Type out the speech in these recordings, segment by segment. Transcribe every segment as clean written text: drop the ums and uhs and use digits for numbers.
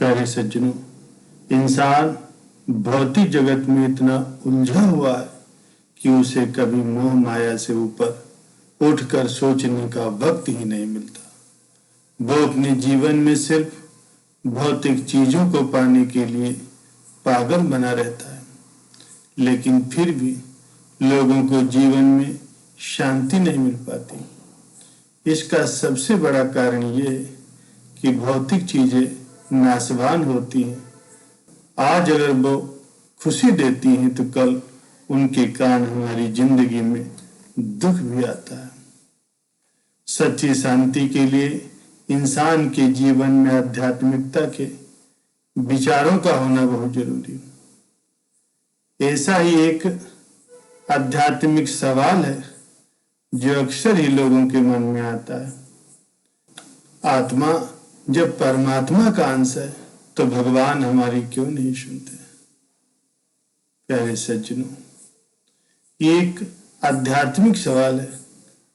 प्यारे सज्जनों, इंसान भौतिक जगत में इतना उलझा हुआ है कि उसे कभी मोह माया से ऊपर उठकर सोचने का वक्त ही नहीं मिलता। वो अपने जीवन में सिर्फ भौतिक चीजों को पाने के लिए पागल बना रहता है, लेकिन फिर भी लोगों को जीवन में शांति नहीं मिल पाती। इसका सबसे बड़ा कारण ये है कि भौतिक चीजें नाशवान होती हैं। आज अगर वो खुशी देती हैं तो कल उनके कारण हमारी जिंदगी में दुख भी आता है। सच्ची शांति के लिए इंसान के जीवन में आध्यात्मिकता के विचारों का होना बहुत जरूरी है। ऐसा ही एक आध्यात्मिक सवाल है जो अक्सर ही लोगों के मन में आता है। आत्मा जब परमात्मा का अंश है तो भगवान हमारी क्यों नहीं सुनते? प्यारे सज्जनों, ये एक आध्यात्मिक सवाल है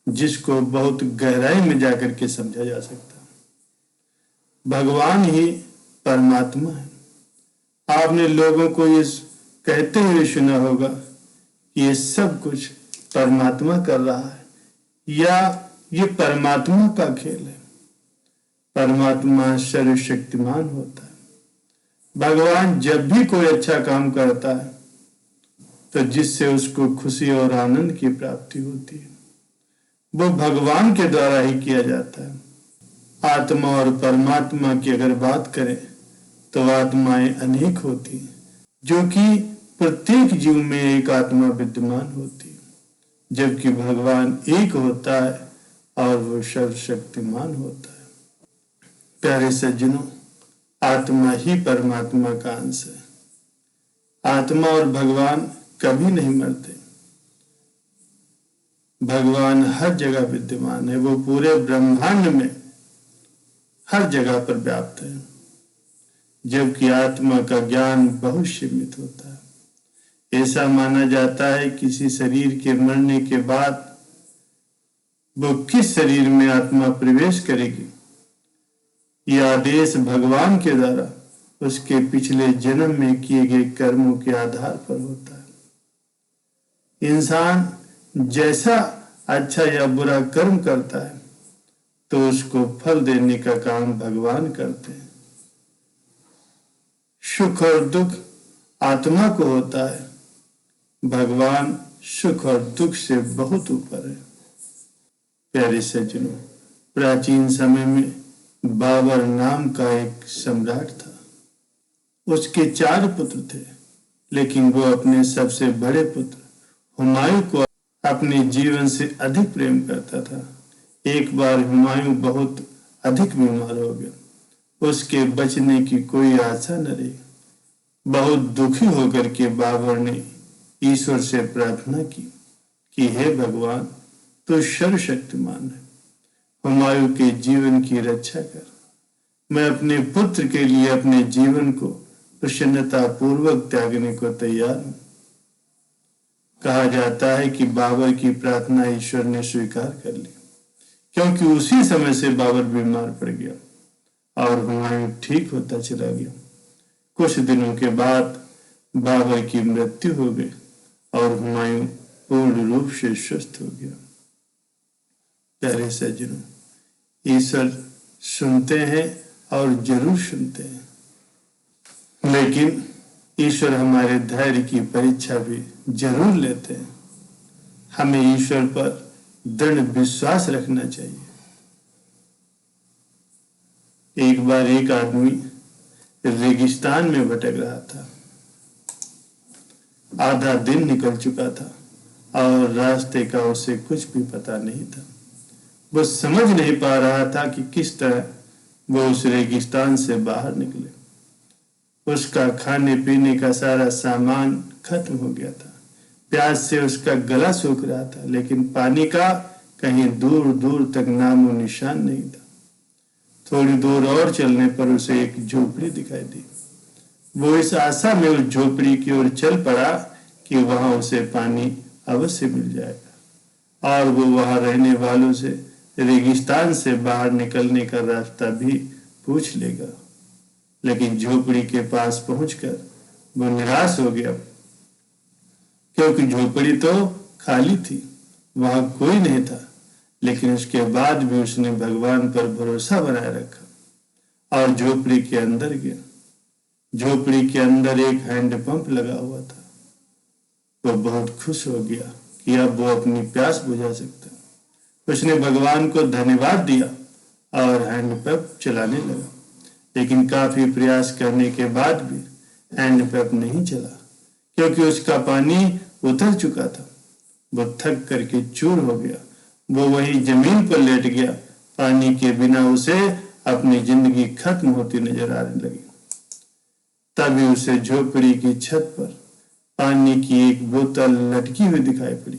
जिसको बहुत गहराई में जाकर के समझा जा सकता है। भगवान ही परमात्मा है। आपने लोगों को ये कहते हुए सुना होगा कि ये सब कुछ परमात्मा कर रहा है या ये परमात्मा का खेल है। परमात्मा सर्वशक्तिमान होता है। भगवान जब भी कोई अच्छा काम करता है तो जिससे उसको खुशी और आनंद की प्राप्ति होती है, वो भगवान के द्वारा ही किया जाता है। आत्मा और परमात्मा की अगर बात करें तो आत्माएं अनेक होती हैं, जो कि प्रत्येक जीव में एक आत्मा विद्यमान होती है, जबकि भगवान एक होता है और वो सर्वशक्तिमान होता है। प्यारे सज्जनों, आत्मा ही परमात्मा का अंश है। आत्मा और भगवान कभी नहीं मरते। भगवान हर जगह विद्यमान है। वो पूरे ब्रह्मांड में हर जगह पर व्याप्त है, जबकि आत्मा का ज्ञान बहुत सीमित होता है। ऐसा माना जाता है किसी शरीर के मरने के बाद वो किस शरीर में आत्मा प्रवेश करेगी, यह आदेश भगवान के द्वारा उसके पिछले जन्म में किए गए कर्मों के आधार पर होता है। इंसान जैसा अच्छा या बुरा कर्म करता है तो उसको फल देने का काम भगवान करते हैं। सुख और दुख आत्मा को होता है। भगवान सुख और दुख से बहुत ऊपर है। प्यारे सज्जनों, प्राचीन समय में बाबर नाम का एक सम्राट था। उसके 4 पुत्र थे, लेकिन वो अपने सबसे बड़े पुत्र हुमायूं को अपने जीवन से अधिक प्रेम करता था। एक बार हुमायूं बहुत अधिक बीमार हो गया। उसके बचने की कोई आशा न रही। बहुत दुखी होकर के बाबर ने ईश्वर से प्रार्थना की कि हे भगवान, तू सर्वशक्तिमान है, हुमायूं के जीवन की रक्षा कर। मैं अपने पुत्र के लिए अपने जीवन को प्रसन्नता पूर्वक त्यागने को तैयार हूं। कहा जाता है कि बाबर की प्रार्थना ईश्वर ने स्वीकार कर ली, क्योंकि उसी समय से बाबर बीमार पड़ गया और हुमायूं ठीक होता चला गया। कुछ दिनों के बाद बाबर की मृत्यु हो गई और हुमायूं पूर्ण रूप से स्वस्थ हो गया। प्यारे सज्जनों, ईश्वर सुनते हैं और जरूर सुनते हैं, लेकिन ईश्वर हमारे धैर्य की परीक्षा भी जरूर लेते हैं। हमें ईश्वर पर दृढ़ विश्वास रखना चाहिए। एक बार एक आदमी रेगिस्तान में भटक रहा था। आधा दिन निकल चुका था और रास्ते का उसे कुछ भी पता नहीं था। वो समझ नहीं पा रहा था कि किस तरह वो उस रेगिस्तान से बाहर निकले। उसका खाने पीने का सारा सामान खत्म हो गया था। प्यास से उसका गला सूख रहा था, लेकिन पानी का कहीं दूर दूर तक नामो निशान नहीं था। थोड़ी दूर और चलने पर उसे एक झोपड़ी दिखाई दी। वो इस आशा में उस झोपड़ी की ओर चल पड़ा कि वहां उसे पानी अवश्य मिल जाएगा और वो वहां रहने वालों से रेगिस्तान से बाहर निकलने का रास्ता भी पूछ लेगा। लेकिन झोपड़ी के पास पहुंचकर वो निराश हो गया, क्योंकि झोपड़ी तो खाली थी, वहां कोई नहीं था। लेकिन उसके बाद भी उसने भगवान पर भरोसा बनाए रखा और झोपड़ी के अंदर गया। झोपड़ी के अंदर एक हैंडपंप लगा हुआ था। वो बहुत खुश हो गया कि अब वो अपनी प्यास बुझा सकता है। उसने भगवान को धन्यवाद दिया और हैंडपंप चलाने लगा। लेकिन काफी प्रयास करने के बाद भी हैंडपंप नहीं चला, क्योंकि उसका पानी उतर चुका था। वो थक करके चूर हो गया। वो वही जमीन पर लेट गया। पानी के बिना उसे अपनी जिंदगी खत्म होती नजर आने लगी। तभी उसे झोपड़ी की छत पर पानी की एक बोतल लटकी हुई दिखाई पड़ी।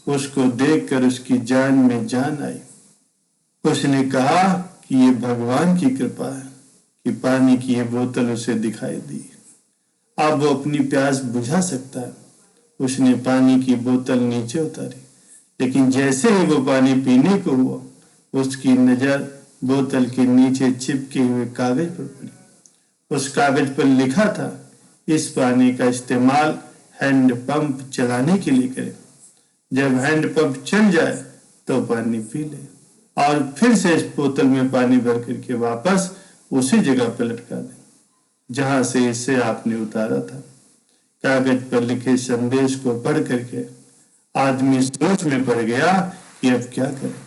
उसको देखकर उसकी जान में जान आई। उसने कहा कि ये भगवान की कृपा है कि पानी की ये बोतल उसे दिखाई दी। अब वो अपनी प्यास बुझा सकता है। उसने पानी की बोतल नीचे उतारी, लेकिन जैसे ही वो पानी पीने को हुआ, उसकी नजर बोतल के नीचे चिपके हुए कागज पर पड़ी। उस कागज पर लिखा था, इस पानी का इस्तेमाल हैंडपंप चलाने के लिए करें। जब हैंडपंप चल जाए तो पानी पी ले और फिर से इस बोतल में पानी भर करके वापस उसी जगह पर लटका दें जहां से इसे आपने उतारा था। कागज पर लिखे संदेश को पढ़ करके आदमी सोच में पड़ गया कि अब क्या करें।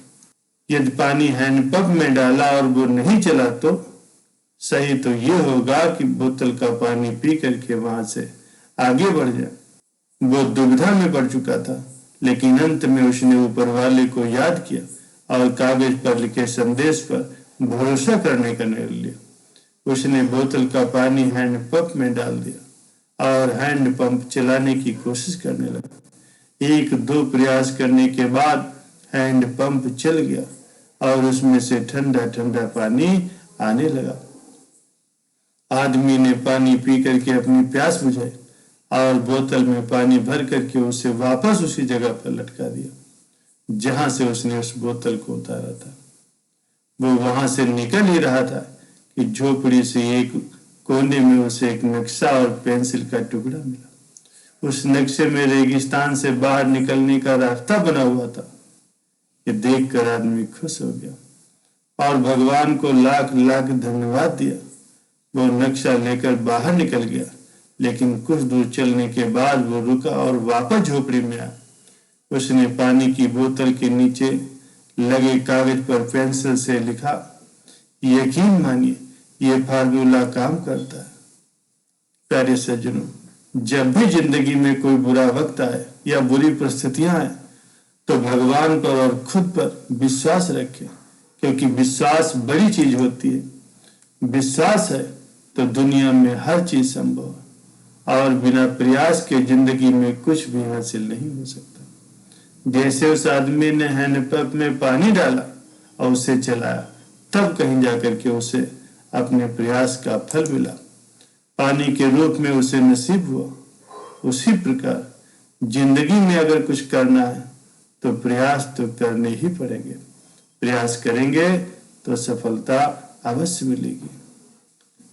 यदि पानी हैंडपंप में डाला और वो नहीं चला तो सही तो ये होगा कि बोतल का पानी पी करके वहां से आगे बढ़ जाए। वो दुविधा में पड़ चुका था, लेकिन अंत में उसने ऊपर वाले को याद किया और कागज पर लिखे संदेश पर भरोसा करने का निर्णय लिया। उसने बोतल का पानी हैंडपंप में डाल दिया और हैंडपंप चलाने की कोशिश करने लगा। एक दो प्रयास करने के बाद हैंडपंप चल गया और उसमें से ठंडा ठंडा पानी आने लगा। आदमी ने पानी पी करके अपनी प्यास बुझाई और बोतल में पानी भर करके उसे वापस उसी जगह पर लटका दिया जहां से उसने उस बोतल को उतारा था। वो वहां से निकल ही रहा था कि झोपड़ी से एक कोने में उसे एक नक्शा और पेंसिल का टुकड़ा मिला। उस नक्शे में रेगिस्तान से बाहर निकलने का रास्ता बना हुआ था। ये देखकर आदमी खुश हो गया और भगवान को लाख लाख धन्यवाद दिया। वो नक्शा लेकर बाहर निकल गया, लेकिन कुछ दूर चलने के बाद वो रुका और वापस झोपड़ी में आया। उसने पानी की बोतल के नीचे लगे कागज पर पेंसिल से लिखा, यकीन मानिए ये फार्मूला काम करता है। प्यारे सज्जनों, जब भी जिंदगी में कोई बुरा वक्त आए या बुरी परिस्थितियां आए तो भगवान पर और खुद पर विश्वास रखें, क्योंकि विश्वास बड़ी चीज होती है। विश्वास है तो दुनिया में हर चीज संभव है और बिना प्रयास के जिंदगी में कुछ भी हासिल नहीं हो सकता। जैसे उस आदमी ने हैंडपंप में पानी डाला और उसे चलाया, तब कहीं जाकर के उसे अपने प्रयास का फल मिला, पानी के रूप में उसे नसीब हुआ। उसी प्रकार जिंदगी में अगर कुछ करना है तो प्रयास तो करने ही पड़ेंगे। प्रयास करेंगे तो सफलता अवश्य मिलेगी।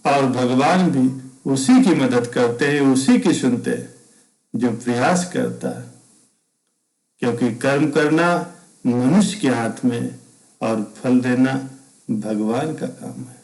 और भगवान भी उसी की मदद करते हैं, उसी की सुनते हैं जो प्रयास करता है, क्योंकि कर्म करना मनुष्य के हाथ में और फल देना भगवान का काम है।